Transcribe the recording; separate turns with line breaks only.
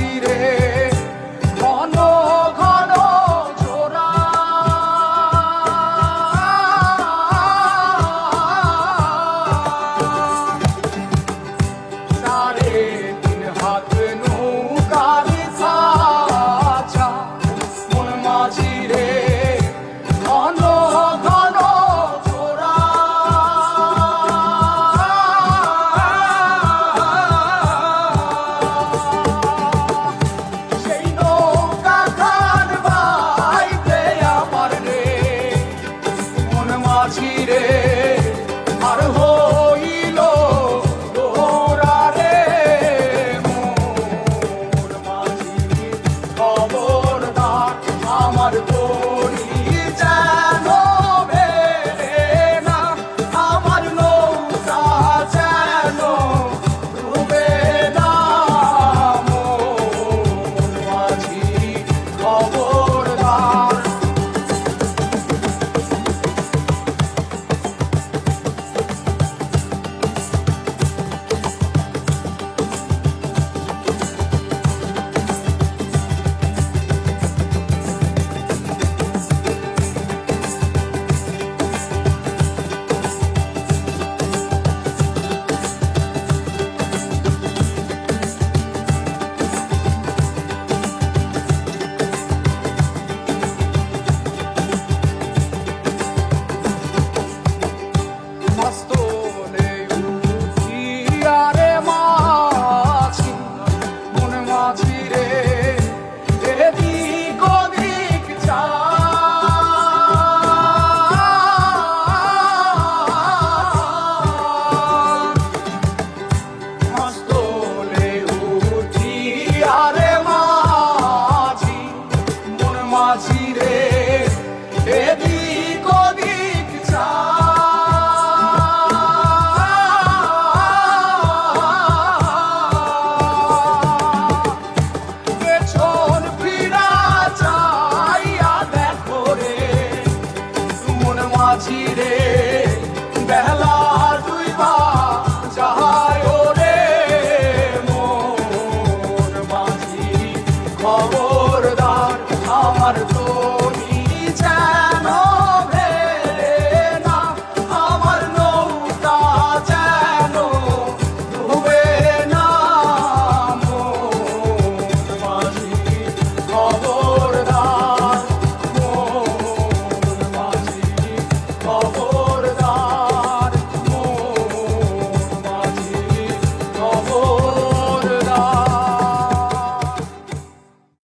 মাঝি রে ঘন ঘন জোড়া সাড়ে তিন হাত নৌকার খাঁচা মন মাঝি রে ঘন ঘন জোড়া সেই নৌকা খান বাইতে আমার রে মন মাঝি রে আর হইল গোরা রে মোর মাঝি খবরদার আমার তরি যেন মেলে না আমার নৌকা যেন ডুবে না মোর মাঝি খবরদার মস্তলে উঠিয়া রে মাঝি মন মাঝি রে এদিক ওদিক মস্তলে উঠিয়া রে মাঝি মন মাঝি রে এদিক ওদিক পেছন ফিরা চাইয়া দেখো রে মন মাঝি রে বেলা ডুইবা যায় রে মোর মাঝি খবরদার আমার তো